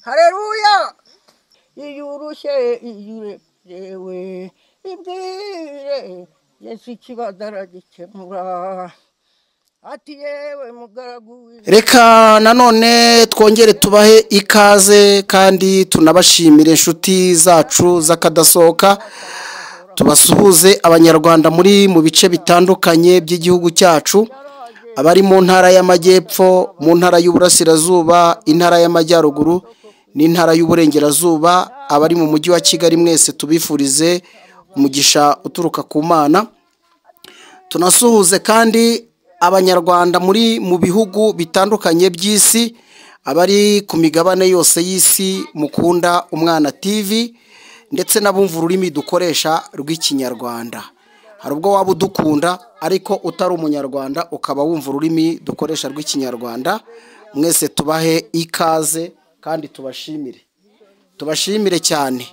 haleluya iyurushye iyurewe ibwire Yesu ikibazo aragikemura ati yewe mugaragu. Reka nanone twongere tubahe ikaze kandi tunabashimire inshuti zacu z'akadasohoka, tubasuhuze abanyarwanda muri mu bice bitandukanye by'igihugu cyacu, abari mu ntara y'amajyepfo, mu ntara y'uburasirazuba, intara y'amajyaruguru n'intara y'uburengerazuba, abari mu mujyi wa Kigali mwese tubifurize umugisha uturuka ku Mana. Tunasuhuze kandi abanyarwanda muri mu bihugu bitandukanye by'isi, abari ku migabane yose y'isi mukunda Umwana TV, ndetse n'abumva ururimi dukoresha rw'ikinyarwanda. Hari ubwo waba udukunda ariko utari umunyarwanda ukaba wumva ururimi dukoresha rw'ikinyarwanda, mwese tubahe ikaze kandi tubashimire cyane.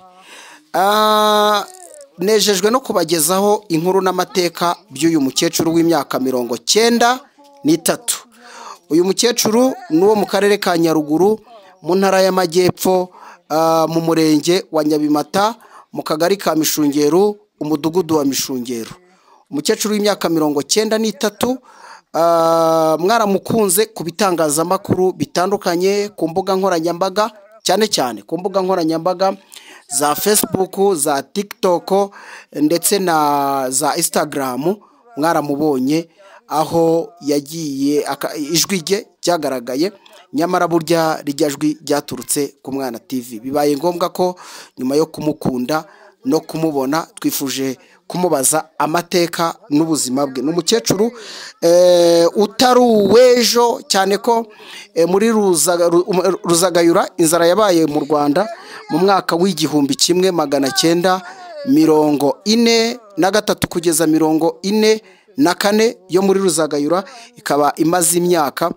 Nejejwe no kubagezaho inkuru n'amateka by'uyu mukecuru w'imyaka 93. Uyu mukecuru ni uwo mu karere ka Nyaruguru, mu ntara y'amajyepfo, mu murenge wa Nyabimata, mu kagari ka Mishungeru, umudugudu wa Mishungeru. Umukecuru w'imyaka 93, mwaramukunze ku bitangazamakuru bitandukanye, ku mbuga nkoranyambaga, cyane ku mbuga nkoranyambaga za Facebook, za TikTok ndetse na za Instagram. Mwaramubonye aho yagiye ijwi rye ryagaragaye, nyamara burya rijya jwi ryaturutse ku Mwana TV. Bibaye ngombwa ko nyuma yo kumukunda no kumubona twifuje kumubaza amateka n'ubuzima bwe. N'umukecuru utari uwejo, cyane ko muri Ruzagayura inzara yabaye mu Rwanda mu mwaka w'1943 kugeza 1944, yo muri Ruzagayura ikaba imaze imyaka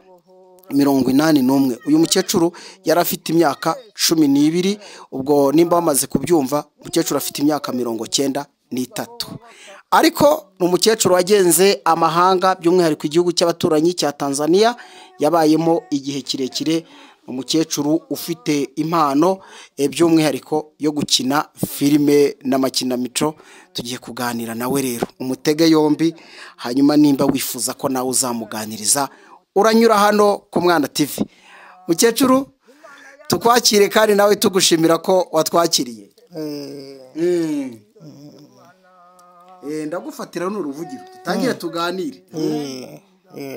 81. Uyu mukecuru yari afite imyaka 12, ubwo nimba bamaze kubyumva umukecuru afite imyaka 93. Ariko ni umukecuru wagenze amahanga, by'umwihariko igihugu cy'abaturanyi cya Tanzania yabayemo igihe kirekire. Umukecuru ufite impano by'umwihariko yo gukina filime n'amakinamico. Tugiye kuganira nawe rero, umutege yombi, hanyuma nimba wifuza ko nawe uzamuganiriza uranyura hano ku Mwana TV. Mukecuru tukwakire kandi nawe tugushimira ko watwakiriye. Ndagufatira n'uruvugiro tutangire tuganire.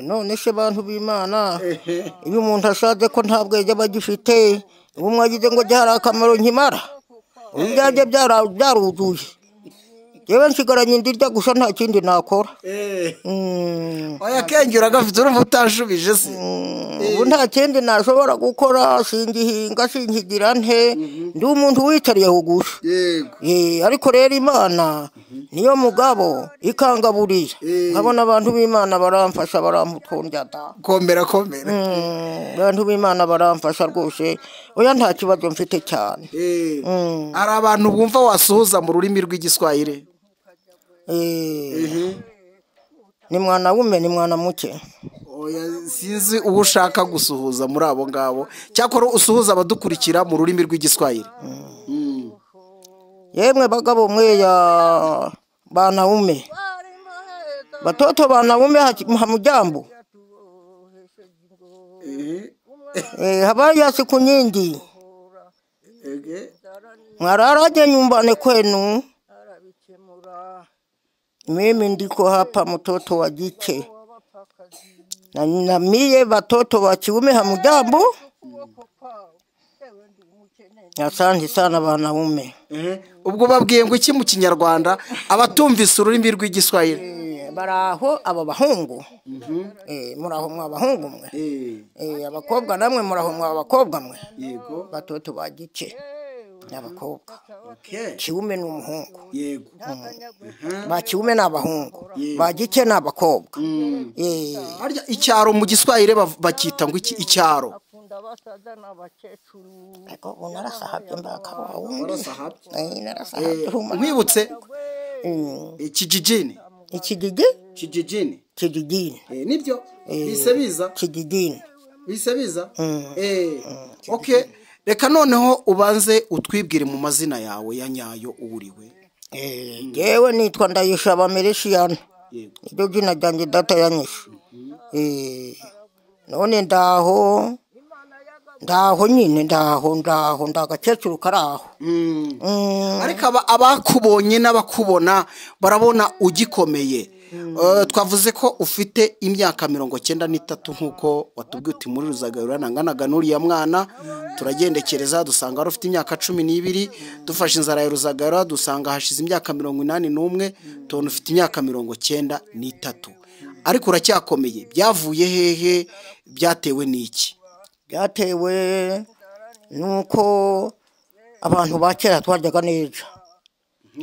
None se bantu b'Imana, iyo umuntu ashaje ko ntabwo yajya bagifite, ubu mwagize ngo hari akamaro nkimara, ubyaje byaruzuye, yewe nsigaranye ndirya gusa nta kindi nakora. Oya kengera gafite urumva utashubije se. Ubu nta kindi nashobora gukora, singihinga sinkigira nte, ndi umuntu wicariye gusa. Ariko rero Imana niyo mugabo ikangaburira, nkabona abantu b'Imana baramfasha, baramutondya da. Komera. Abantu b'Imana baramfasha rwose, oya nta kibazo mfite cyane. Hari abantu bumva wasuhuza mu rurimi rw'igiswahili? Ni mwana wume ni mwana muke. Oya sinzi uwo ushaka gusuhuza muri abo ngabo, cyakora usuhuza abadukurikira mu rurimi rw'igiswahili. Yemwe bagabo mwe ya banaume, batoto banaume hamujambo. Habari ya siku nyingi, mwararaje nyumbani kwenu? Mimi ndiko hapa mtoto wa jike, na mie batoto wa kiume hamujambo. Asante sana banaume. Ubwo babwiye ngo iki mu Kinyarwanda abatumvise ururimi rw'igiswahili? Baraho aba bahungu. Muraho mwa bahungu mwe. Abakobwa namwe muraho mwa bakobwa mwe. Yego. Batoto bagike n'abakobwa. Kiume n'umuhungu. Yego. Ba kiume n'abahungu, bagike n'abakobwa. Harya icyaro mu giswahili bakita ngo iki? Icyaro. Ego narasahabye mbakawa wundi. Narasahabye. Mwibutse ikijijini. Kijijini. Nibyo bise biza. Kijijini. Bise biza. Okay. reka noneho ubanze utwibwire mu mazina yawe ya nyayo uwuriwe. yewe nitwa Ndayishaba Meresiyana, iryo zina ryanjye data yanyishe. none ndaho nyine ndagakecuru kari aho. ariko abakubonye n'abakubona barabona ugikomeye. twavuze ko ufite imyaka 93 nk'uko watubwiye uti muri Ruzagarura nanganaga n'uriya mwana. turagendekereza dusanga wari ufite imyaka 12, dufashe inzara ya Ruzagarura dusanga hashize imyaka 81, tubona ufite imyaka 93, ariko uracyakomeye. byavuye hehe? byatewe n'iki? byatewe nuko abantu ba kera twaryaga neza,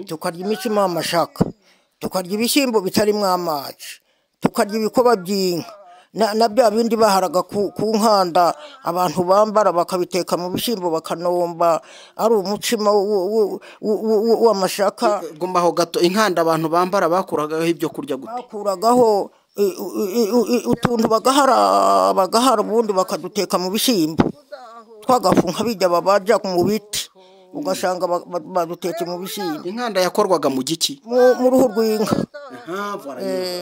tukarya imitsima y'amashaka, tukarya ibishyimbo bitarimo amazi, tukarya ibikoba by'inka na bya bindi baharaga ku nkanda abantu bambara bakabiteka mu bishyimbo bakanomba ari umutsima w'amashaka. Gombaho gato, inkanda abantu bambara bakuragaho ibyo kurya gute? bakuragaho utuntu bagahara ubundi bakaduteka mu bishyimbo twagafunka bijya babaja mu biti, ugasanga badutetse mu bishyimbo. Inkanda yakorwaga mu giki? mu ruhu rw'inka.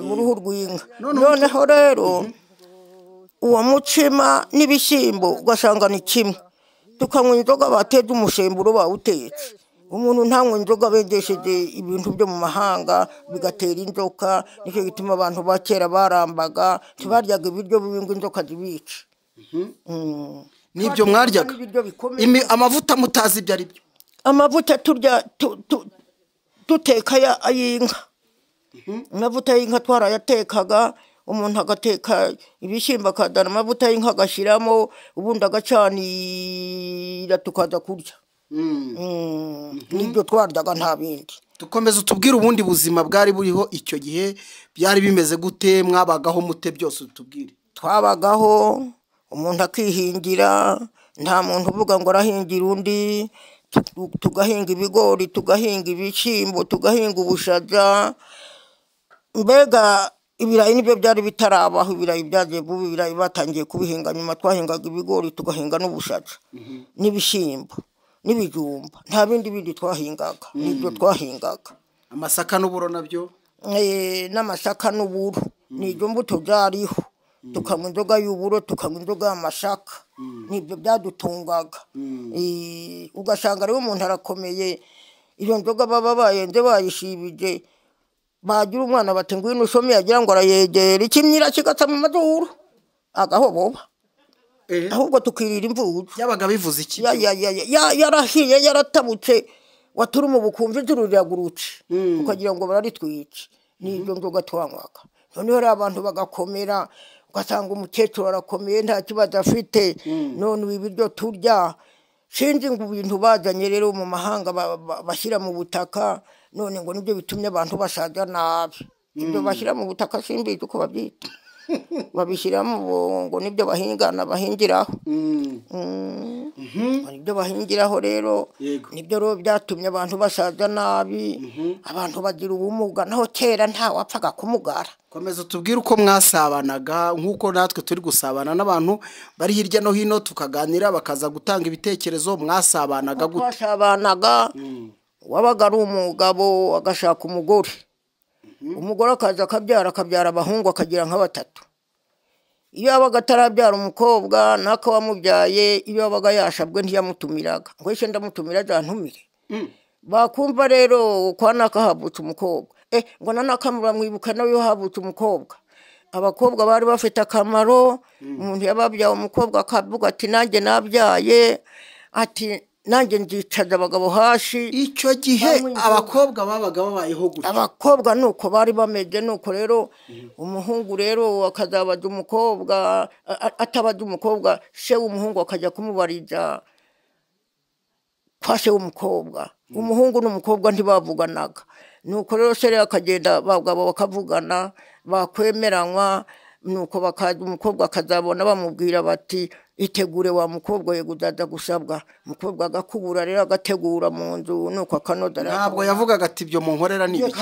mu ruhu rw'inka. noneho rero uwo mutsima n'ibishyimbo ugasanga ni kimwe. tukanywa inzoga bateze umushemburo bawutetse. umuntu ntanywa inzoga bengesheje ibintu byo mu mahanga bigatera inzoka. nicyo gituma abantu ba kera barambaga, tubaryaga ibiryo bibinga inzoka zibica. Nibyo mwaryaga? Amavuta mutazi ibyo ari byo? Amavuta turya duteka ay'inka. amavuta y'inka twarayatekaga, umuntu agateka ibishyimbo akadana amavuta y'inka agashyiramo, ubundi agacanira tukaza kurya. nibyo twaryaga nta bindi. Dukomeza utubwire ubundi buzima bwari buriho icyo gihe, byari bimeze gute? mwabagaho mute? byose utubwire. twabagaho umuntu akihingira, nta muntu uvuga ngo arahingira undi. tugahinga ibigori, tugahinga ibishyimbo, tugahinga ubushaza. mbega ibirayi nibyo byari bitarabaho. ibirayi byagiye vuba, ibirayi batangiye kubihinga nyuma. twahingaga ibigori tugahinga n'ubushaza n'ibishyimbo n'ibijumba, nta bindi twahingaga. nibyo twahingaga. Amasaka n'uburo nabyo? n'amasaka n'uburo nibyo mbuto byariho. tukanywa inzoga y'uburo, tukanywa inzoga y'amashaka, nibyo byadutungaga. ugasanga rero umuntu arakomeye. iyo nzoga baba bayenze bayishibije, bagira umwana bati ngwino usome, yagira ngo arayegera ikimyira kigatsa mu mazuru agahoboba. ahubwo tukirira imvubu. Yabaga bivuze iki? yarahiye yaratabutse, waturuma ubukumva inzuru riragurutse, ukagira ngo bararitwice. nibyo nzoga twanywaga. noneho rero abantu bagakomera, ugasanga umukecuru arakomeye nta kibazo afite. none ibi biryo turya sinzi ngo ibintu bazanye rero mu mahanga bashyira mu butaka, none ngo nibyo bitumye abantu basaza nabi. ibyo bashyira mu butaka simbizi uko babyita. babishyiramo ngo nibyo bahingiraho. nibyo bahingiraho rero. nibyo rero byatumye abantu basaza nabi, abantu bagira ubumuga. naho kera nta wapfaga kumugara. Komeza tubwire uko mwasabanaga, nk'uko natwe turi gusabana n'abantu bari hirya no hino, tukaganira bakaza gutanga ibitekerezo. mwasabanaga gute? twasabanaga, wabaga ari umugabo agashaka umugore. umugore akaza akabyara abahungu akagira nka 3. iyo yabaga atarabyara umukobwa naka wamubyaye, iyo yabaga yashabwe ntiyamutumiraga ngo ese ndamutumira azantumire. bakumva rero kwa naka havutse umukobwa, ngo nanaka muramwibuka nawe yo havutse umukobwa. abakobwa bari bafite akamaro. umuntu yababyaye umukobwa akavuga ati nanjye nabyaye, ati nanjye nzicaza abagabo hasi. icyo gihe abakobwa babaga babayeho gute? abakobwa nuko bari bameze. nuko rero umuhungu rero akazabaza umukobwa, atabaza umukobwa, se w'umuhungu akajya kumubariza kwa se w'umukobwa. umuhungu n'umukobwa ntibavuganaga. nuko rero se akagenda abagabo bakavugana, bakwemeranywa. nuko bakaza umukobwa akazabona bamubwira bati itegure wa mukobwa yego uzaza gusabwa. umukobwa agakubura rero agategura mu nzu, nuko akanoza. ntabwo yavugaga ati ibyo munkorera ni ibiki?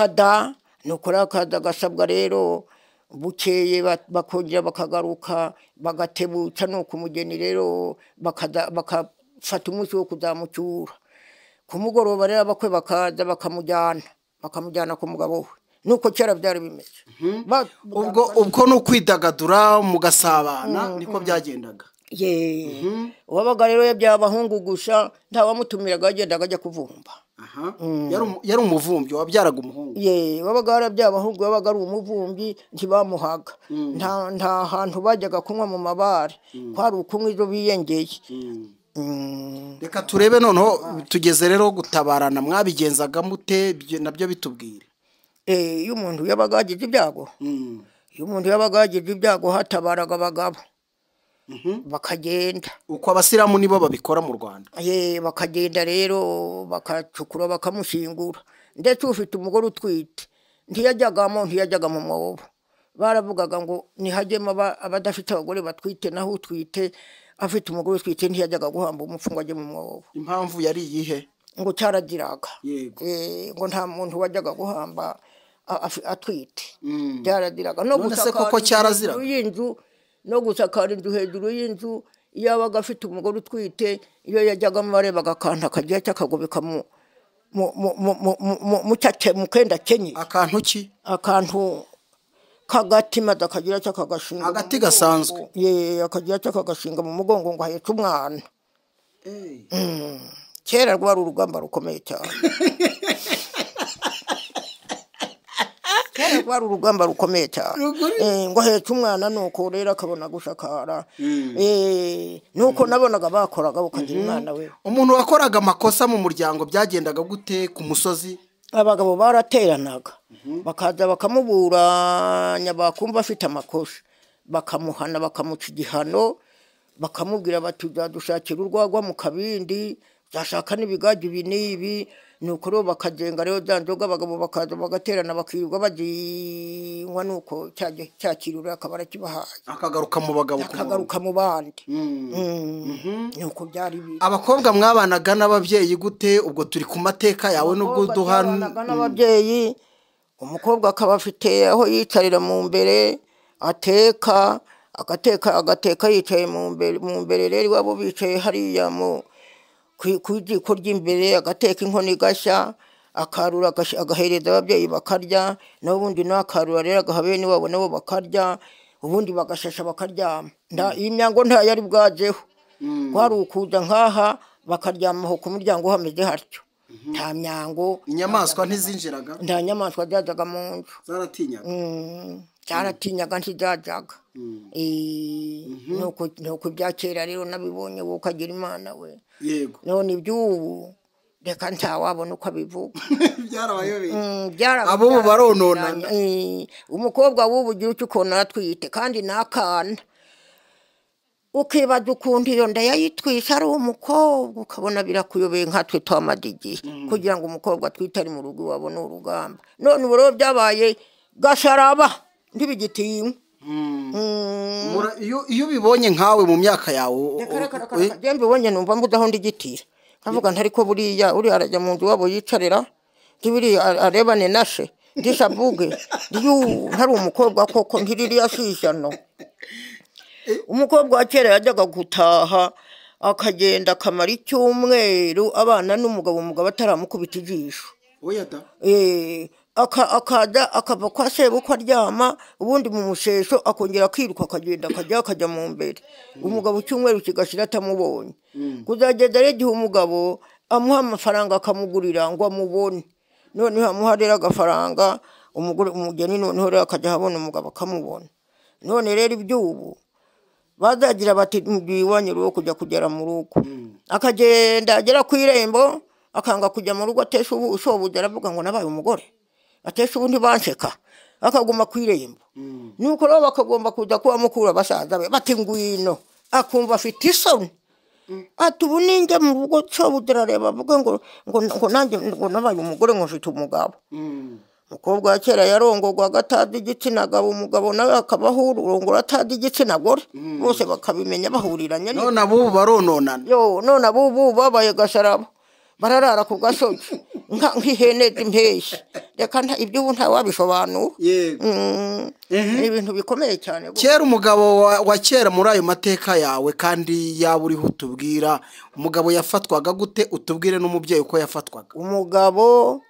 nuko rero akaza agasabwa rero. bukeye bakongera bakagaruka bagatebutsa. nuko umugeni rero agafata umunsi wo kuzamucyura ku mugoroba rero abakwe bakaza bakamujyana ku mugabo we nuko kera byari bimeze. ubwo no kwidagadura mugasabana niko byagendaga. uwabaga rero yabyaye abahungu gusa ntawamutumiraga yagendaga ajya kuvumba. yari umuvumbyi wabyaraga umuhungu. wabaga yarabyaye abahungu wabaga ari umuvumbyi ntibamuhaga. nta hantu bajyaga kunywa mu mabare kwari ukunywa izo biyengeye. reka turebe noneho tugeze rero gutabarana mwabigenzaga mute nabyo bitubwire. iyo umuntu yabaga yagize ibyago hatabaraga abagabo bakagenda. uko abasilamu nibo babikora mu Rwanda. bakagenda rero bakacukura bakamushingura. ndetse ufite umugore utwite ntiyajyaga mu mwobo. baravugaga ngo nihajyemo abadafite abagore batwite, naho utwite afite umugore utwite ntiyajyaga guhamba umupfu ngo ajye mu mwobo. impamvu yari iyihe? ngo cyaraziraga. ngo nta muntu wajyaga guhamba atwite. byaraziraga no gusakara inzu hejuru y'inzu. iyo abaga afite umugore utwite, iyo yajyagamo barebaga akantu akagiye cyakagobeka mu kenda kenye. akantu ki? akantu kagati maze akagira cyakagashinga. agati gasanzwe. akagira cyakagashinga mu mugongo ngo ahetse umwana. kera rwari urugamba rukomeye cyane. rwari urugamba rukomeye cyane. ngo ahetse umwana nuko rero akabona gushakara. nuko nabonaga bakoraga ukagira umwana we. umuntu wakoraga amakosa mu muryango byagendaga gute ku musozi? abagabo barateranaga bakaza bakamuburanya, bakumva afite amakosa bakamuhana bakamuca igihano, bakamubwira bati uzadushakira urwagwa mu kabindi, byashaka n'ibigage ibi n'ibi. nuko rero bakagenga rero za nzoga abagabo bakaza bagaterana bakirirwa baginywa, nuko cyakirura akaba arakibahaye akagaruka mu bagabo akagaruka mu bandi. nuko byari bibi. abakobwa mwabanaga n'ababyeyi gute? ubwo turi ku mateka yawe nubwo duhana n'ababyeyi. umukobwa akaba afite aho yicarira mu mbere ateka agateka yicaye mu mbere rero iwabo bicaye hariya ku jiko ry'imbere, agateka inkono igashya, akarura agahereza ababyeyi bakarya, n'ubundi nakarura rero agaha bene wabo nabo bakarya, ubundi bagashasha bakaryama. iyi myango nta yari bwajeho. kwari ukuza nkaha bakaryamaho ku muryango hameze hatyo. nta myango. inyamaswa ntizinjiraga? nta nyamaswa zajaga mu nzu. zaratinyaga? cyaratinyaga ntizajyaga. nuko bya kera rero nabibonye wowe ukagira imana we. yego. none iby'ubu reka ntawabona uko abivuga. byarabayobeye. abo baronona. umukobwa w'ubu ugira icyo ukona atwite kandi n'akana, ukibaza ukuntu iyo nda yayitwise ari umukobwa, ukabona birakuyobeye nkatwe twamadigiye kugira ngo umukobwa atwite ari mu rugo iwabo ni urugamba. none ubu rero byabaye gasharaba ntibigitinywa. iyo ubibonye nkawe mu myaka yawe mbibonye numva mbudaho ndigitira nkavuga ntari ko buriya arajya mu nzu wabo yicarira ntibiriya arebane nashe ndishavuge ntari umukobwa koko nk'iririya shishano. umukobwa wa kera yajyaga gutaha akagenda akamara icyumweru abana n'umugabo ataramukubita ijisho. akaza akava kwa sebukwe aryama, ubundi mu mushesho akongera akiruka akagenda akajya mu mbere. umugabo icyumweru kigashira atamubonye. kuzageza rero igihe umugabo amuha amafaranga akamugurira ngo amubone, noneho amuha rero agafaranga umugeni, noneho rero akajya ahabona umugabo akamubona. none rero iby'ubu bazagira bati mbiwanye rwo kugera mu rugo. akagenda agera ku irembo akanga kujya mu rugo, atesha ushoboye aravuga ngo nabaye umugore, atesha ubundi bansheka, akaguma ku irembo. nuko rero bakagomba kuza kuba mukura basaza be bati ngwino, akumva afite isoni. ati ubu ninjya mu rugo shobuja arareba avuga ngo nanjye ngo nabaye umugore ngo mfite umugabo. umukobwa wa kera yarongorwaga atazi igitsina gabo, umugabo nawe akabaho urongora atazi igitsina gore, bose bakabimenya bahuriranye. none abubu barononana. none abubu babaye gasharabo, bararara ku gasozi nk'ihene z'impeshyi reka ibyo ubu ntawabisobanura yego ni ibintu bikomeye cyane. kera umugabo wa kera muri ayo mateka yawe kandi yaba uriho utubwira umugabo yafatwaga gute, utubwire n'umubyeyi uko yafatwaga. Umugabo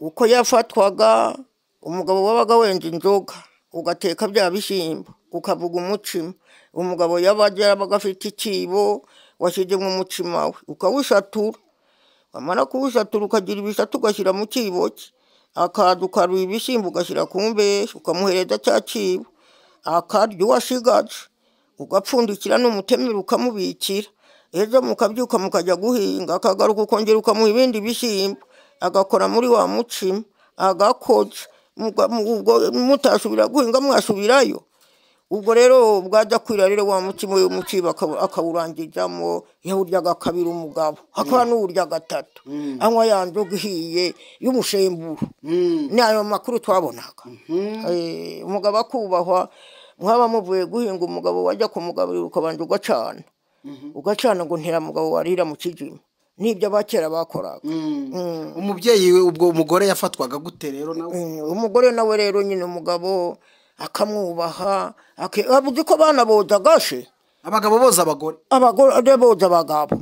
uko yafatwaga, umugabo wabaga wenza inzoga ugateka bya bishyimbo ukavuga umutsima. Umugabo yabaga afite ikibo washyizemo umutsima we ukawusatura, wamara kuwusatura ukagira ibisate ugashyira mu kibo cye, akaza ukarura ibishyimbo ugashyira ku mbehe ukamuhereza cya kibo akarya uwasigaje ugapfundikira n'umutemeri ukamubikira. Ejo mukabyuka mukajya guhinga akagaruka ukongera ukamuha ibindi bishyimbo agakora muri wa mutsima agakoza, mutasubira guhinga mwasubirayo. Ubwo rero bwajya kwira rero wa mutsima we mukiba akawurangizamo, yawuryaga kabiri umugabo hakaba n'uwurya gatatu anywa ya nzoga ihiye y'umushemburo. Ni ayo makuru twabonaga. Umugabo akubahwa, mwaba muvuye guhinga umugabo wajya kumugaburira ukabanza ugacana ngo ntera mugabo warira mu kijima. Nibyo abakera bakoraga. Umubyeyi ubwo umugore yafatwaga gute rero nawe? Umugore nawe rero nyine umugabo akamwubaha, abuze ko abana bozaga se, abagabo boza abagore, abagore boza abagabo.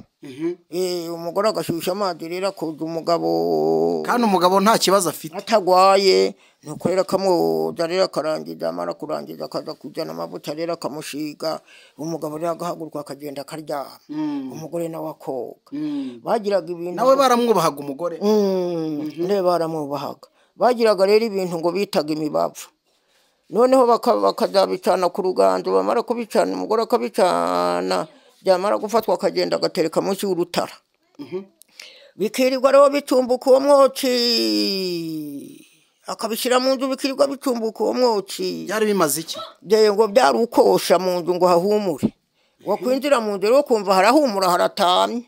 Umugore agashyushya amazi rero akoza umugabo, kandi umugabo nta kibazo afite atagwaye, nuko rero akamwoza rero akarangiza, amara kurangiza akaza kujyana amavuta rero akamushiga. Umugabo rero agahaguruka akagenda akaryama, umugore nawe akoga. Bagiraga ibintu, nawe baramwubahaga umugore? Baramwubahaga. Bagiraga rero ibintu ngo bitaga imibavu, noneho bakazabicana ku ruganzo, bamara kubicana umugore akabicana, byamara gufatwa akagenda agatereka munsi y'urutara. Bikirirwa rero bicumbuka uwo mwotsi, akabishyira mu nzu bikirirwa bicumbuka uwo mwotsi. Byari bimaze iki? Ngo byari ukosha mu nzu ngo hahumure. Wakwinjira mu nzu rero kumva harahumura haratamye.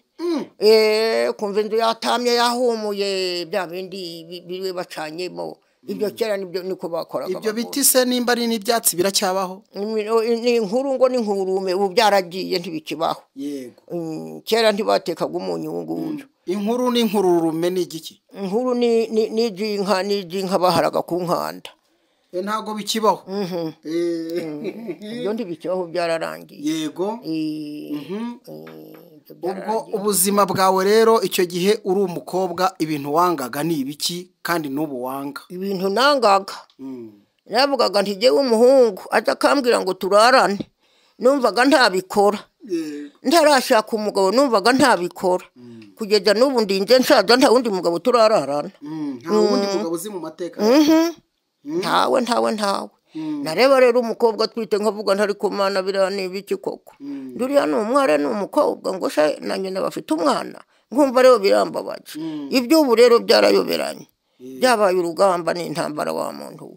Kumva inzu yatamye yahumuye, bya bindi biriwe bacanyemo. Ibyo kera niko bakoraga. Ibyo biti se nimba ari n'ibyatsi biracyabaho? Ni inkuru ngo ni nkurume, ubu byaragiye ntibikibaho. Yego. Kera ntibatekaga umunyu nguyu. Inkuru n'inkururume ni igiki? Inkuru n'ijinka baharaga ku nkanda. Ntago bikibaho. Ibyo ntibikibaho byararangiye. Yego. Ubwo ubuzima bwawe rero icyo gihe uri umukobwa, ibintu wangaga ni ibiki kandi n'ubu wanga? Ibintu nangaga, navugaga nti jyewe umuhungu aza akambwira ngo turarane, numvaga ntabikora. Ntarashaka umugabo numvaga ntabikora, kugeza n'ubu ndinze nsaza nta wundi mugabo turararana. Nta wundi mugabo uzi mu mateka? Ntawe. Nareba rero umukobwa twite nkavuga ntari kumana biriya ni ibiki koko, nduriya ni umware ni umukobwa, ngo se na nyina bafite umwana, nkumva rero birambabaje. Iby'ubu rero byarayoberanye, byabaye urugamba n'intambara wa muntu we.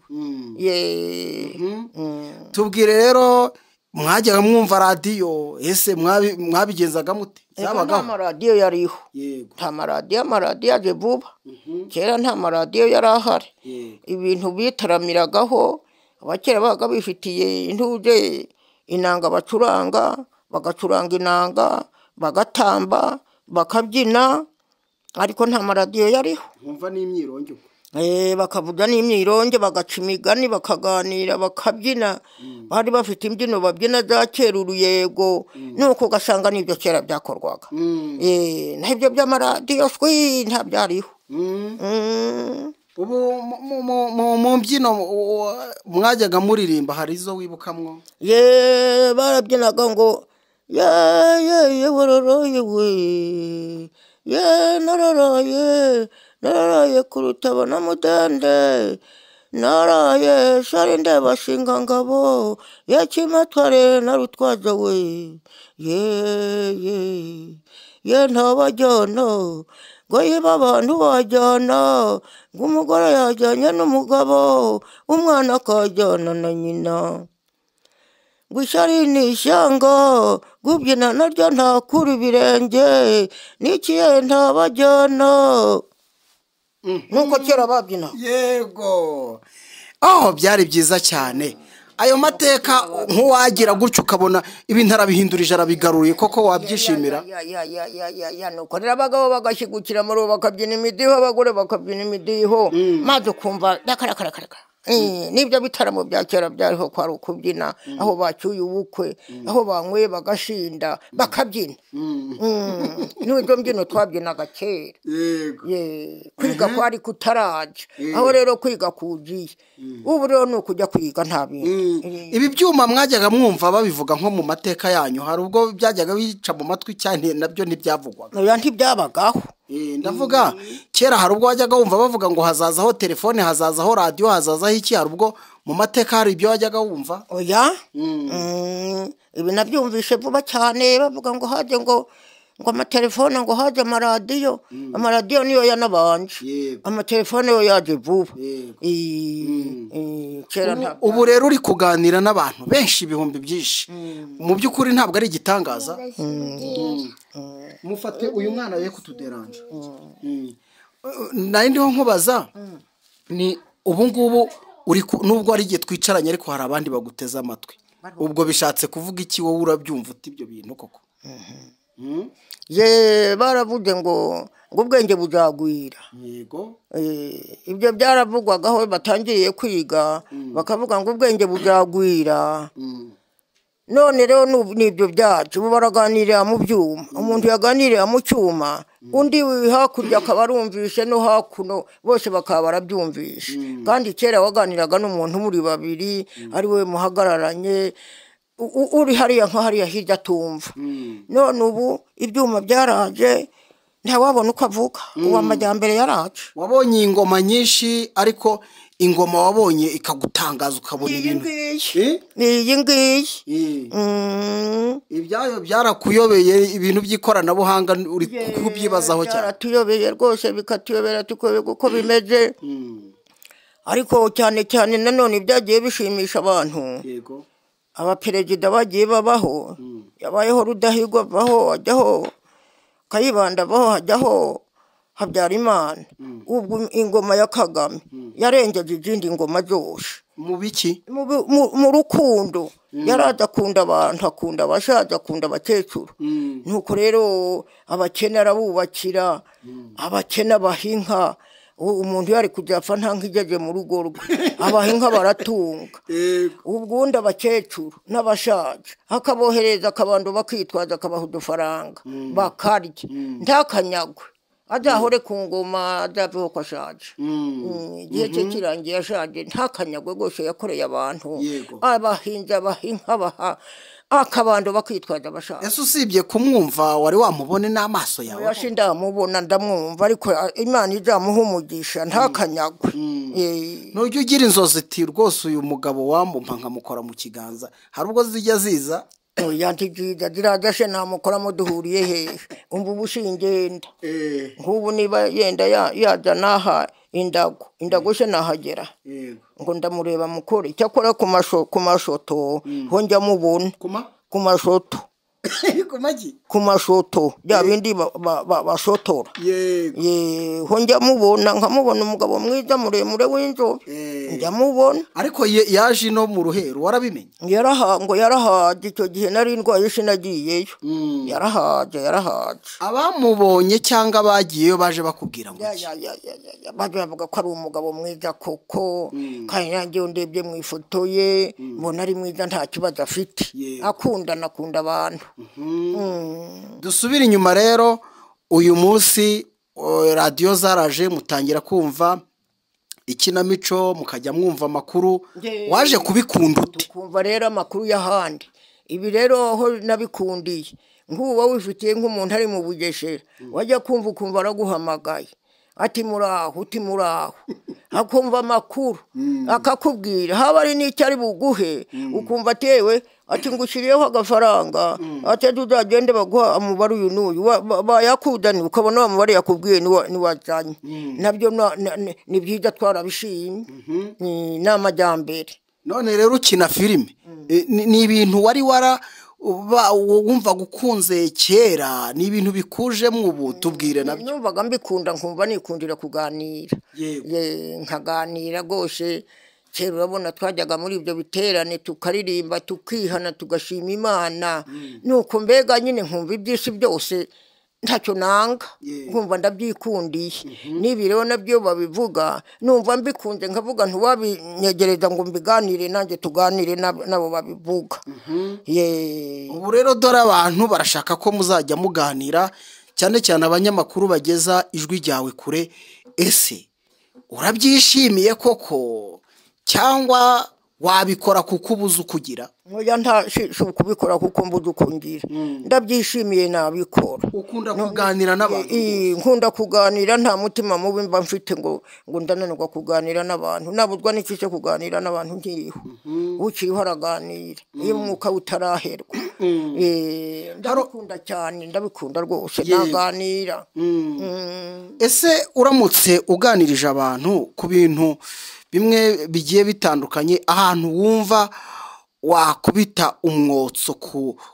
Tubwire rero, mwajyaga mwumva radiyo, ese mwabigenzaga mute? Nta maradiyo yariho, nta maradiyo, amaradiyo aje vuba. Kera nta maradiyo yari ahari. Ibintu bitaramiragaho, abakera baga bifitiye intuje, inanga bacuranga, bagacuranga inanga, bagatamba, bakabyina, ariko nta maradiyo yariho. Mwumva n'imyironge? Bakavuga n'imyironge, bagaca imigani, bakaganira, bakabyina. Bari bafite imbyino babyina za kera uruyego, nuko ugasanga n'ibyo kera byakorwaga. Naho ibyo by'amaradiyo shwi nta byariho. Ubu mu mbyino mwajyaga muririmba, hari izo wibukamwo? Barabyinaga ngo wararaye we, naraye ku rutabo na mudende, naraye shari ndabashinga ngabo ya Kimatware na Rutwaza we, ntabajyana ngo yiba abantu bajyana, ngo umugore yajyanye n'umugabo, umwana akajyana na nyina, ngo ishyari ni ishyanga, gubyina naryo ntakura ibirenge, n'ikiye ntabajyana. Nuko kera babyina. Yego. Byari byiza cyane. ayo mateka nk'uwagira gutyo ukabona ibintu arabihindurije arabigaruye koko wabyishimira nuko rero abagabo bagashyigukira muri ubu bakabyina imidiho abagore bakabyina imidiho maze ukumva rakarakarakaraka nibyo bitaramo bya kera byariho kwari ukubyina aho bacyuye ubukwe aho banyweye bagashinda bakabyina n'ibyo mbyino twabyinaga kera kwiga kwari kutaraje aho rero kwiga kugiye ubu rero ni ukujya kwiga nta bintu ibi byuma mwajyaga mwumva babivuga nko mu mateka yanyu hari ubwo byajyaga bica mu matwi cyane nabyo ntibyavugwaga ntibyabagaho ndavuga kera hari ubwo wajyaga wumva bavuga ngo hazazaho telefone hazazaho radiyo hazazaho iki hari ubwo mu mateka hari ibyo wajyaga wumva oya ibi nabyumvishe vuba cyane bavuga ngo haje ngo amatelefone ngo haje amaradiyo niyo yanabanje amatelefone yo yaje vuba ubu rero uri kuganira n'abantu benshi ibihumbi byinshi mu by'ukuri ntabwo ari igitangaza mufate uyu mwana we kutuderanje nari ndiho nkubaza ni ubu ngubu nubwo ari igihe twicaranye ariko hari abandi baguteze amatwi ubwo bishatse kuvuga iki wowe urabyumva uti ibyo bintu koko baravuze ngo ubwenge buzagwira yego ibyo byaravugwagaho batangiriye kwiga bakavuga ngo ubwenge buzagwira none rero n'ibyo byacu ubu baraganirira mu byuma umuntu yaganirira mu cyuma undi hakurya akaba arumvishe no hakuno bose bakaba barabyumvishe kandi kera waganiraga n'umuntu muri babiri ari we muhagararanye uri hariya nka hariya hirya atumva none ubu ibyuma byaraje ntawabona uko avuga ubu amajyambere yaraje wabonye ingoma nyinshi ariko ingoma wabonye ikagutangaza ukabona ibintu iyi ngiyi ibyayo byarakuyobeye ibintu by'ikoranabuhanga uri kubyibazaho cyane byaratuyobeye rwose bikatuyobera tukobega uko bimeze ariko cyane cyane nanone byagiye bishimisha abantu yego abaperezida bagiye babaho yabayeho Rudahigwa baho hajyaho Kayibanda baho hajyaho Habyarimana ubwo ingoma ya Kagame yarengeje izindi ngoma zose mu biki mu rukundo yaradakunda abantu akunda abashaje akunda abakecuru nuko rero abakene arabubakira abakene abahinka umuntu yari kujya apfa nta nk'igeje mu rugo rwe abahinka baratunga ubundi abakecuru n'abashaje akabohereza akabando bakitwaza akabaha udufaranga bakarya ntakanyagwe adahore ku ngoma adaveho ko ashaje igihe cye kirangiye ashaje ntakanyagwe rwose yakoreye abantu abahinzi abahinka baha akabando bakitwaza abashaje ese usibye kumwumva wari wamubone n'amaso yawe yashi ndamubona ndamwumva ariko Imana izamuha umugisha ntakanyagwe nujya ugira inzozi iti rwose uyu mugabo wambumpa nkamukora mu kiganza hari ubwo zijya ziza yantigiza zirajashe namukoramo duhuriye hehe umva ubushingenda nk'ubu niba yenda yaza naha indago she nahagera ngo ndamureba mukore cyakora ku mashoto ho njya mubona ku mashoto ku mashoto bya bindi bashotora ho njya mubona nkamubona umugabo mwiza muremure w'inzobe njya mubona ariko yaje no mu ruhero warabimenye yarahaje icyo gihe nari ndwaye sinagiyeyo yarahaje abamubonye cyangwa bagiyeyo baje bakubwira ngo baje bavuga ko ari umugabo mwiza koko kandi nanjye ndebye mu ifoto ye mbona ari mwiza nta kibazo afite akunda abantu dusubire inyuma rero uyu munsi radiyo zaraje mutangira kumva ikinamico mukajya mwumva amakuru waje kubikunda ute kumva rero amakuru y'ahandi ibi rero aho nabikundiye nk'uba wifitiye nk'umuntu ari mu Bugesera wajya kumva ukumva araguhamagaye ati muraho akumva amakuru akakubwira haba ari n'icyo ari buguhe ukumva atewe ati ngushyiriyeho agafaranga ati tuzagende baguha umubare uyu n'uyu bayakudaniye ukabona wa mubare yakubwiye niwajyanye nabyo ni byiza twarabishimye ni amajyambere none rero ukina filime ni ibintu wari wumva gukunze kera ni ibintu bikujemo ubu tubwire nabyo numvaga mbikunda nkumva nikundira kuganira nkaganira rwose kera urabona twajyaga muri ibyo biterane tukaririmba tukihana tugashima Imana nuko mbega nyine nkumva ibyisi byose ntacyo nanga nkumva ndabyikundiye nibi rero nabyo babivuga numva mbikunze nkavuga ntiwabinyegereza ngo mbiganire nanjye tuganire nabo babivuga ubu rero dore abantu barashaka ko muzajya muganira cyane cyane abanyamakuru bageza ijwi ryawe kure ese urabyishimiye koko cyangwa wabikora kuko ubuze ukugira Oya ntashobora kubikora kuko mbuze ukungira ndabyishimiye nabikora ukunda kuganira n'abantu nkunda kuganira nta mutima mubi mba mfite ngo ndananirwa kuganira n'abantu nabuzwa n'iki cyo kuganira n'abantu nkiriho ukiriho araganira iyo umwuka utaraherwa ndabikunda cyane ndabikunda rwose naganira ese uramutse uganirije abantu ku bintu bimwe bigiye bitandukanye ahantu wumva wakubita umwotso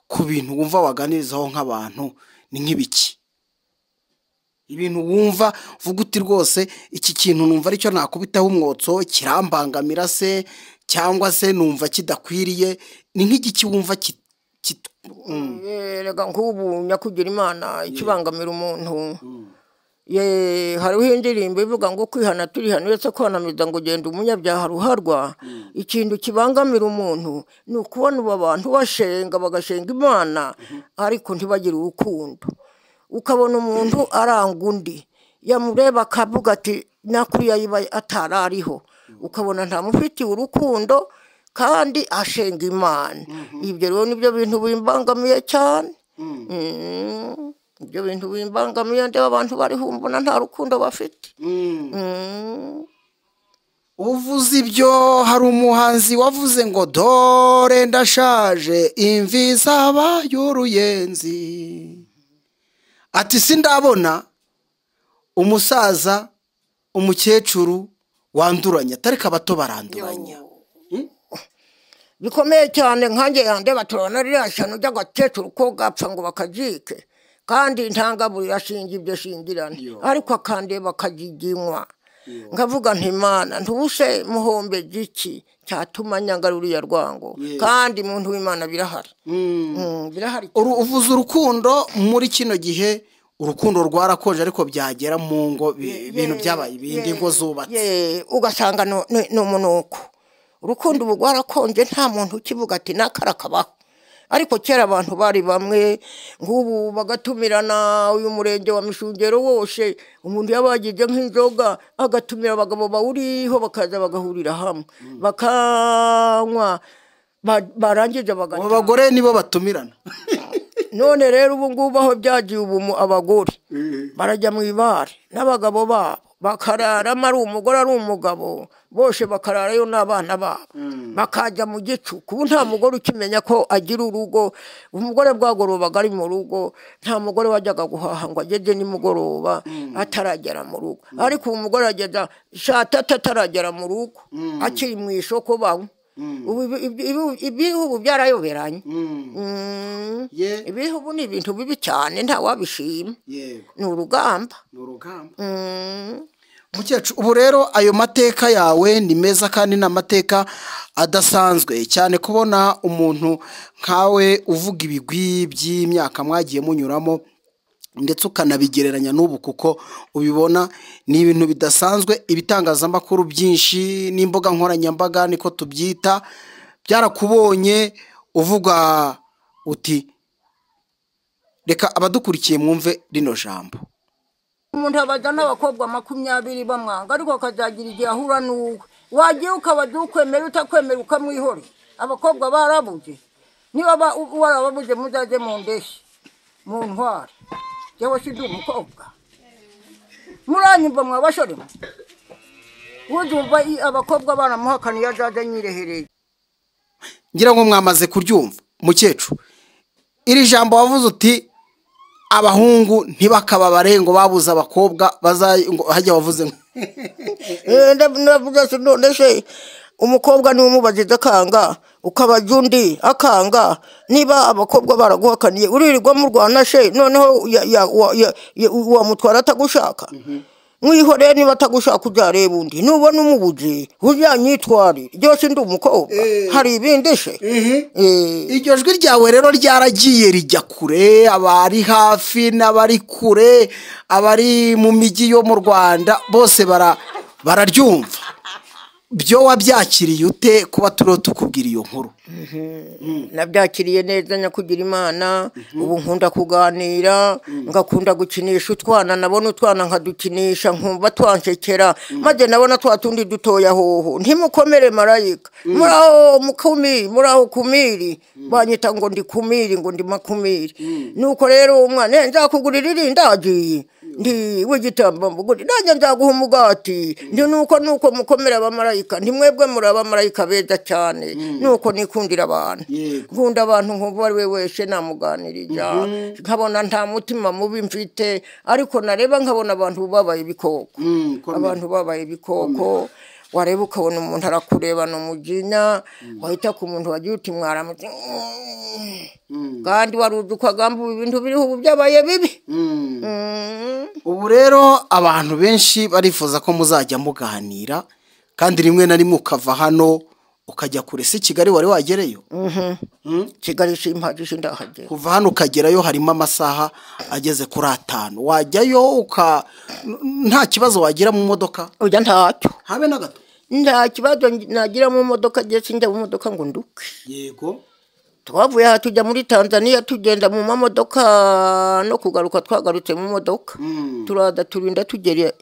ku bintu wumva waganirizaho nk'abantu ni nk'ibiki ibintu wumva uvuga uti rwose iki kintu numva aricyo nakubitaho umwotso kirambangamira se cyangwa se numva kidakwiriye ni nk'igiki wumva rega nk'ubu nyakugira Imana ikibangamira umuntu hariho indirimbo ivuga ngo kwihana turihana uretse kwanamiza ngo genda umunyabyaha ruharwa ikintu kibangamira umuntu ni ukubona ubu abantu bashenga bagashenga Imana ariko ntibagire urukundo ukabona umuntu aranga undi yamureba akavuga ati nakuriya yiba atarariho ukabona ntamufitiye urukundo kandi ashenga Imana ibyo rero nibyo bintu bimbangamiye cyane ibyo bintu bimbangamiye ndeba abantu bari humbona nta rukundo bafite uvuze ibyo hari umuhanzi wavuze ngo dore ndashaje imvi zabaye uruyenzi ati sindabona umusaza umukecuru wanduranya atari abato baranduranya bikomeye cyane nkanjye yandeba turabona ririya shyano ry'agakecuru ko gapfa ngo bakajike kandi ntangaburi ashinga ibyo shingirane ariko akandeba akagiginywa nkavuga nti Imana ntubuse muhombe giki cyatuma nyangaruriya rwango kandi muntu w'Imana birahari birahari uvuze urukundo muri kino gihe urukundo rwarakoje ariko byagera mu ngo ibintu byabaye ibindi ngo zubatse ugasanga no munuko urukundo ubu rwarakonje nta muntu ukivuga ati nakarakabaho ariko kera abantu bari bamwe nk'ubu bagatumirana uyu murenge wa Mishungero wose umuntu yabagize nk'inzoga agatumira abagabo bawuriho bakaza bagahurira hamwe bakanywa barangije bagataha abagore nibo batumirana none rero ubu ngubu aho byagiye ubu abagore barajya mu ibare n'abagabo babo bakararamo ari umugore ari umugabo bose bakararayo n'abana babo bakajya mu gicuku ubu nta mugore ukimenya ko agira urugo umugore bwagorobaga ari mu rugo nta mugore wajyaga guhaha ngo ageze nimugoroba ataragera mu rugo ariko ubu umugore ageza saa tatu ataragera mu rugo akiri mu isoko banywa ibihugu byarayoberanye ibihugu ni ibintu bibi cyane nta wabishima ni urugamba mukecuru ubu rero ayo mateka yawe ni meza kandi ni amateka adasanzwe cyane kubona umuntu nkawe uvuga ibigwi by'imyaka mwagiye munyuramo ndetse ukanabigereranya n'ubu kuko ubibona ni ibintu bidasanzwe ibitangazamakuru byinshi n'imbuga nkoranyambaga niko tubyita byarakubonye uvuga uti reka abadukurikiye mwumve rino jambo umuntu abaza n'abakobwa 20 bamwanga ariko akazagira igihe ahura n'uwe wagiye ukabaza ukwemera utakwemera ukamwihore abakobwa barabuze niba warababuze muzaze mu ndeshi mu ntwari yewe si umukobwa muranyumva mwabashore wuzumva abakobwa baramuhakaniye azaze nyirehereye ngira ngo mwamaze kuryumva mukecuru iri jambo wavuze uti abahungu ntibakababare ngo babuze abakobwa hajya wavuze ndavuga se none se umukobwa ni umubaziza akanga ukabaza undi akanga niba abakobwa baraguhakaniye uririrwa mu Rwanda se noneho wamutwara atagushaka mwihoreye niba atagushaka ubyareba undi nubona umubuji uryanyitwari ryose ndi umukobwa hari ibindi se iryo jwi ryawe rero ryaragiye rijya kure abari hafi n'abari kure abari mu mijyi yo mu Rwanda bose bararyumva byo wabyakiriye ute kuba turiho tukubwira iyo nkuru nabyakiriye neza nyakugira Imana ubu nkunda kuganira ngakunda gukinisha utwana nabona utwana nkadukinisha nkumva twanshekera maze nabona twatundi dutoya hoho ntimukomere marayika muraho mukumi muraho kumiri banyita ngo ndi kumiri ngo ndi makumiri nuko rero umwana nzakugurira irindagiye ndi w'igitamba mbuguri nanjye nzaguha umugati ndi nuko mukomera abamarayika ntimwebwe muri abamarayika beza cyane nuko nikundira abantu nkunda abantu nkuba ari we wese namuganirira nkabona nta mutima mubi mfite ariko nareba nkabona abantu babaye ibikoko abantu babaye ibikoko wareba ukabona umuntu arakurebana umujinya wahita ku muntu wagiye uti mwaramutse kandi waruzi uko agamba ibintu biriho ubu byabaye bibi ubu rero abantu benshi barifuza ko muzajya muganira kandi rimwe na rimwe ukava hano ukajya kure si Kigali wari wagereyo Kigali shimpagije ndahagera kuva hano ukagerayo harimo amasaha ageze kuri 5 wajyayo nta kibazo wagira mu modoka ujya ntacyo habe na gato nta kibazo nagira mu modoka gese njya mu modoka ngo nduke yego twavuye aha tujya muri Tanzania tugenda mu mamodoka no kugaruka twagarutse mu modoka turada turinda tugere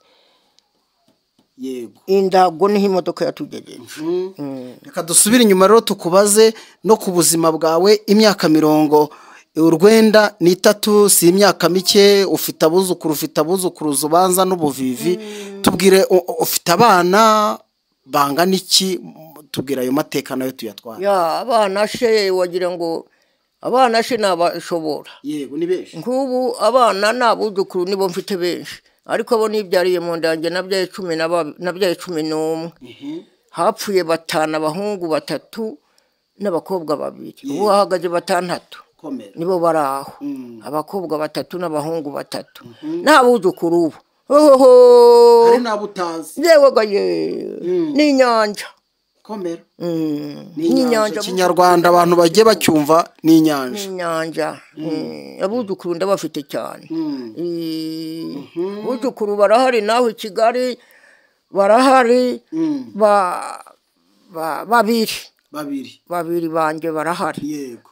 yego indago niho imodoka yatugejeje reka dusubire inyuma rero tukubaze no ku buzima bwawe imyaka 93 si imyaka mike ufite abuzukuruza ubanza n'ubuvivi tubwire ufite abana bangana iki tubwira ayo mateka nayo tuyatwara ya abana she wagira ngo abana she nabashobora yego ni benshi nk'ubu abana nabuzukuru nibo mfite benshi ariko abo nibyariye mu ndange nabyaye 11 hapfuye 5 abahungu 3 n'abakobwa 2 ubu hahagaze 6 nibo baraho abakobwa 3 n'abahungu 3 nabuzukuru ubu hari nabutazi yewe gaye ni inyanja komera ni inyanja kinyarwanda abantu bagiye bacyumva ni inyanja abuzukuru ndabafite cyane abuzukuru barahari naho i Kigali barahari babiri banjye barahari yego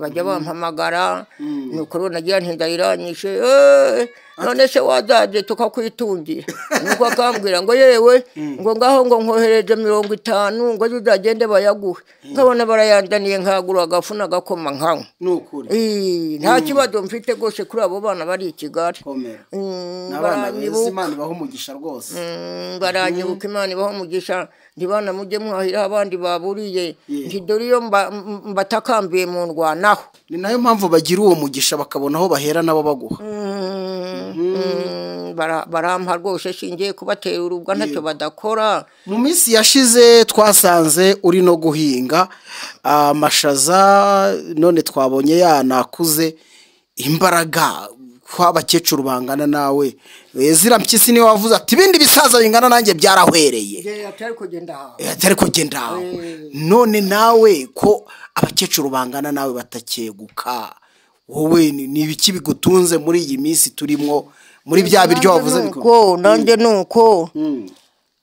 bajya bampamagara nuko rero nagira ntindayiranyishe none se wazaje tukakwitungira nuko akambwira ngo yewe ngo ngaho ngo nkohereje 50 ngo uzagende bayaguhe nkabona barayandaniye nkagura agafuna gakoma nkawe nukuri nta kibazo mfite gose kuri abo bana bari i Kigali n'abana beza Imana ibaho umugisha rwose baranyibuka Imana ibaho umugisha ndibana mujye muhahira abandi baburiye ndidoriyo mbatakambiye mu ndwanaho ni nayo mpamvu bagira uwo mugisha bakabona aho bahera nabo baguha barampa rwose shingiye kubatera urubwa ntacyo badakora mu minsi yashize twasanze uri no guhinga amashaza none twabonye yanakuze imbaraga kw'abakecuru bangana nawe Ezira Mpyisi ni wavuze ati ibindi bisaza bingana nanjye byarahwereye atari kugenda none nawe ko abakecuru bangana nawe batakeguka wowe ni ibiki bigutunze muri iyi minsi turimo muri bya biryo wavuze biko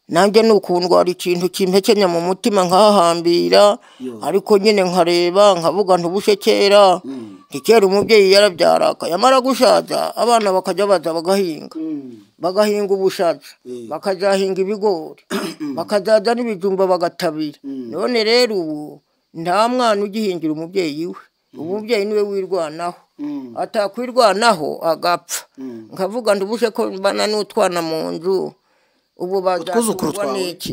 nanjye nukundwara ikintu kimpekenya mu mutima nkahambira ariko nyine nkareba nkavuga ntubushekera kera umubyeyi yarabyaraka yamara gushaza abana bakajya baza bagahinga ubushaza bakazahinga ibigori bakazaza n'ibijumba bagatabira none rero ubu nta mwana ugihingira umubyeyi we umubyeyi niwe wirwanaho atakwirwanaho agapfa nkavuga ndubushe ko bana n'utwana mu nzu ubu bazatungwa n'iki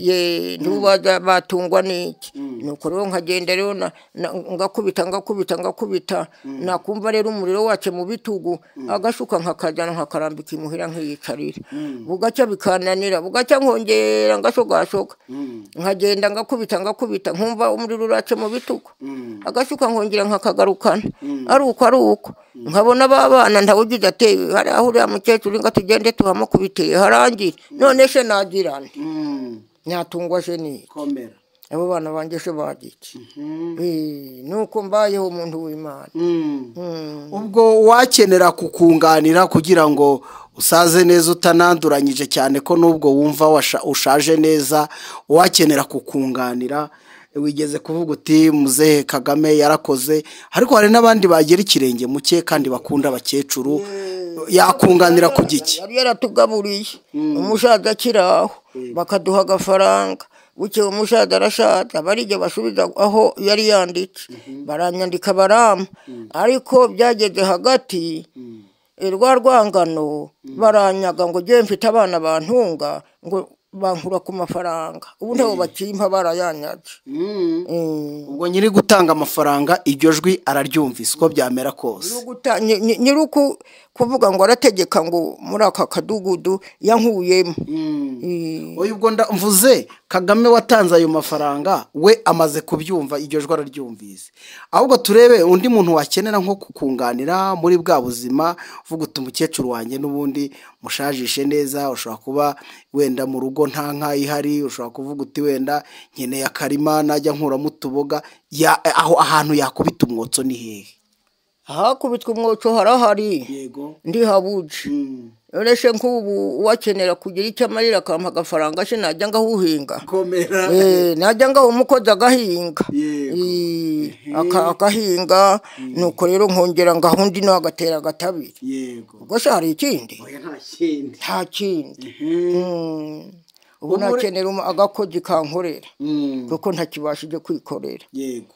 batungwa n'iki nuko rero nkagenda rero ngakubita nakumva rero umuriro wacu mu bitugu agashuka nkakajyana nkakarambika imuhira nkiyicarira bugacya bikananira bugacya nkongera ngashogashoka nkagenda ngakubita nkumva umuriro urace mu bitugu agashuka nkongera nkakagarukana ari uko nkabona babana ntawugize ateye hari aho uriya mukecuru ngo tugende tuhamukubitiye harangira none se nagirane nyatungwa se ni komera abo bana banjye se bagiki nuko mbayeho umuntu w'Imana. ubwo wakenera kukunganira kugira ngo usaze neza utananduranyije cyane ko nubwo wumva ushaje neza wakenera kukunganira wigeze kuvuga uti muzehe Kagame yarakoze ariko hari n'abandi bagera ikirenge muke kandi bakunda abakecuru yakunganira ku giki yari yaratugaburiye umusaza akiraho bakaduha agafaranga buke umusaza arashaje abarije basubiza aho yari yanditse baranyandika barama ariko byageze hagati rwa rwangano baranyaga ngo je mfite abana bantunga ngo bankura ku mafaranga ubu ntabo bakimpa barayanyaje. ubwo nyiri gutanga amafaranga iryo jwi araryumvise uko byamera kose nyiruku kuvuga ngo arategeka ngo muri aka kadugudu yankuyemo. ubwo mvuze Kagame watanze ayo mafaranga we amaze kubyumva iryo jwi araryumvise ahubwo turebe undi muntu wakenera nko kukunganira muri bwa buzima uvuga uti umukecuru wanjye n'ubundi mushajishe neza ushobora kuba wenda mu rugo nta nka ihari ushobora kuvuga uti wenda nkeneye akarima najya nkuramo utuboga aho ahantu yakubita umwotso ni hehe hakubitwa umwotso harahari yego ndi habuje uretse nk'ubu wakenera kugira icyo amarira akampa agafaranga se najya ngahuhinga komera najya ngaho umukozi agahinga akahinga nuko rero nkongera ngahundi no agatera agatabiri yego ubwo se hari ikindi nta kindi ubu nakenera agakozi kankorera kuko ntakibashije kwikorera. Yego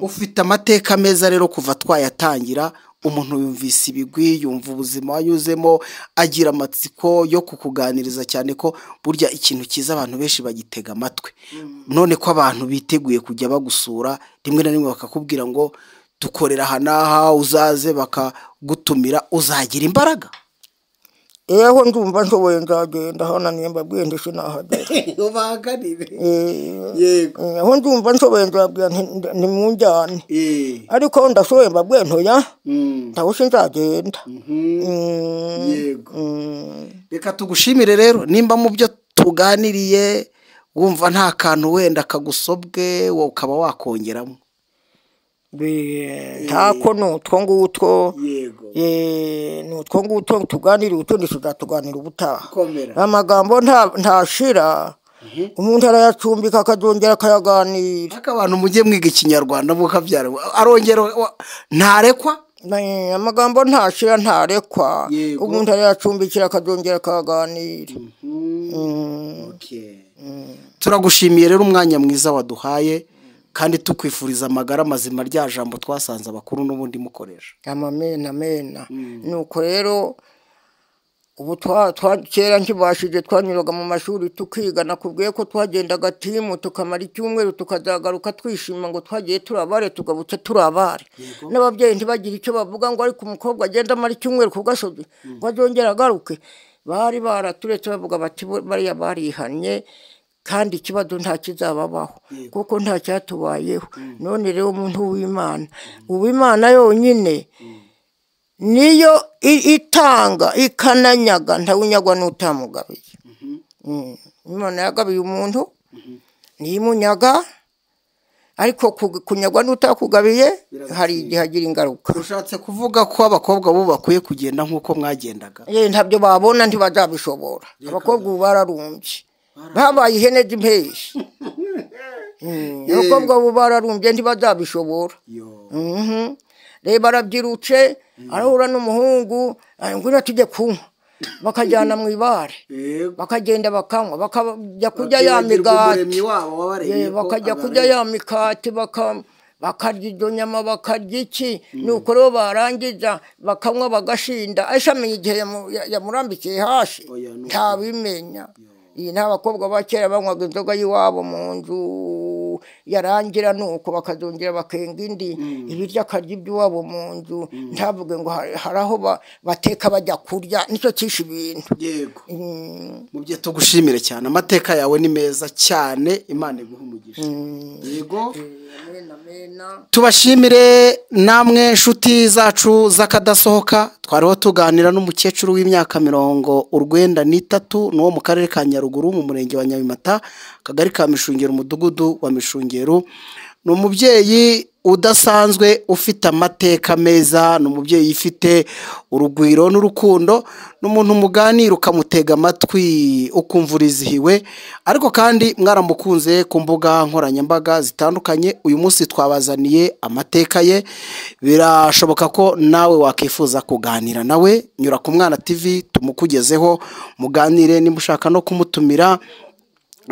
ufite amateka meza rero kuva twayatangira umuntu yumvise ibigwi yumva ubuzima wanyuzemo agira amatsiko yo kukuganiriza cyane ko burya ikintu cyiza abantu benshi bagitega amatwi none ko abantu biteguye kujya bagusura rimwe na rimwe bakakubwira ngo dukorera aha n'aha uzaze bakagutumira uzagira imbaraga. Eho ndumva nshoboye nzagenda hano nimba bwende se nahagera ubaganire yego aho ndumva nshoboye nzabwira ni munjyane ariko ndashoboye mbabwentoya ntaho se nzagenda. Yego reka tugushimire rero nimba mu byo tuganiriye wumva nta kantu wenda kagusobwe wowe ukaba wakongeramo ntako nutwo ngutwo nutwo ngutwo tuganira utundi tuzatuganira ubutaha amagambo ntashira umuntu arayacumbika akazongera akayaganira abantu mujye mwiga ikinyarwanda mukabyara arongera ntarekwa amagambo ntashira ntarekwa umuntu arayacumbikira akazongera akayaganira. turagushimiye rero umwanya mwiza waduhaye kandi tukwifuriza amagara mazima rya jambo twasanze abakuru n'ubundi mukoresha. Amena nuko rero ubu kera nkibashije twanyuraga mu mashuri tukiga nakubwiye ko twagendaga timu tukamara icyumweru tukazagaruka twishima ngo twagiye turabare tugabutse turabare n'ababyeyi ntibagira icyo bavuga ngo ariko umukobwa agenda amara icyumweru ku gasozi ngo azongera agaruke bari baraturetse bavuga bati bariya barihanye kandi ikibazo nta kizababaho kuko nta cyatubayeho. None rero umuntu w'Imana Imana yonyine niyo itanga ikananyaga ntawunyagwa n'utamugabiye. Imana yagabiye umuntu nimunyaga ariko kunyagwa n'utakugabiye hari igihe agira ingaruka. Ushatse kuvuga ko abakobwa bo bakwiye kugenda nk'uko mwagendaga ntabyo babona ntibazabishobora. Abakobwa ubu bararumbye babaye ihene z'impeshi abakobwa ubu bararumbye ntibazabishobora. Reba arabyirutse arahura n'umuhungu ngwino tujye kunywa bakajyana mu ibare bakagenda bakanywa bakajya kurya ya migati bakajya kurya ya mikati bakarya izo nyama bakarya iki nuko rero barangiza bakanywa bagashinda ashamenye igihe yamurambikiye hasi ntabimenya. Iyi n'abakobwa ba kera banywaga inzoga y'iwabo mu nzu yarangira nuko bakazongera bakenga indi ibiryo akarya iby'iwabo mu nzu ntavuge ngo hari aho bateka bajya kurya nicyo cyishe ibintu. Yego mubye tugushimire cyane, amateka yawe ni meza cyane, Imana iguhe umugisha. Yego tubashimire namwe nshuti zacu z'akadasohoka. Twariho tuganira n'umukecuru w'imyaka 93 n'uwo mu karere ka Nyaruguru mu murenge wa Nyabimata, akagari ka Mishungero, umudugudu wa Mishungero. Ni umubyeyi udasanzwe ufite amateka meza, ni umubyeyi ufite urugwiro n'urukundo, n'umuntu muganira ukamutega amatwi ukumva urizihiwe. Ariko kandi mwaramukunze ku mbuga nkoranyambaga zitandukanye. Uyu munsi twabazaniye amateka ye, birashoboka ko nawe wakifuza kuganira nawe. Nyura ku Mwana TV tumukugezeho muganire, nimba ushaka no kumutumira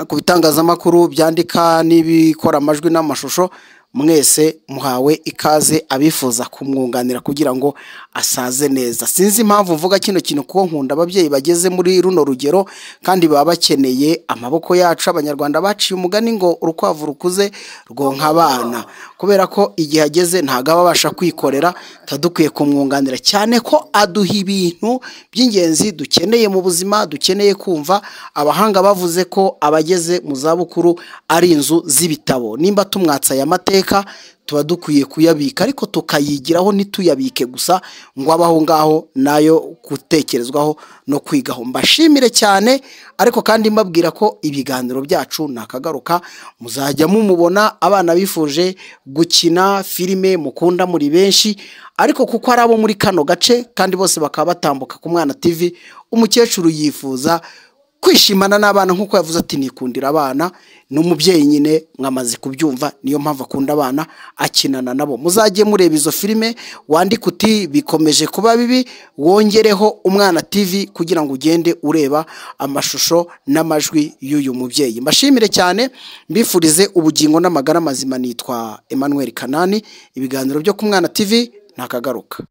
ku bitangazamakuru byandika n'ibikora amajwi n'amashusho, mwese muhawe ikaze. Abifuza kumwunganira kugira ngo asaze neza. Sinzi impamvu mvuga kino kintu kuko nkunda ababyeyi bageze muri runo rugero kandi baba bakeneye amaboko yacu. Abanyarwanda baciye umugani ngo urukwavu rukuze rwonka abana, kubera ko igihe ageze ntago abasha kwikorera. Tadukwiye kumwunganira cyane ko aduha ibintu by'ingenzi dukeneye mu buzima, dukeneye kumva. Abahanga bavuze ko abageze mu zabukuru ari inzu z'ibitabo. Nimba tumwatsa aya mateka tuba dukwiye kuyabika, ariko tukayigiraho ntituyabike gusa ngo abaho ngaho, nayo gutekerezwaho no kwigaho. Mbashimire cyane, ariko kandi mbabwira ko ibiganiro byacu nakagaruka. Muzajya mumubona abana bifuje gukina filime mukunda muri benshi, ariko kuko ari abo muri kano gace kandi bose bakaba batambuka ku Mwana TV, umukecuru yifuza kwishimana n'abana nkuko yavuze ati nikundira abana. N'umubyeyi nyine mwamaze kubyumva, niyo mpamvu akunda abana, akinana nabo. Muzajye mureba izo filime, wandika uti bikomeje kuba bibi, wongereho Umwana TV kugira ngo ugende ureba amashusho n'amajwi y'uyu mubyeyi. Mbashimire cyane, mbifurize ubugingo n'amagara mazima. Nitwa Emmanuel Kanani, ibiganiro byo ku Mwana TV nakagaruka.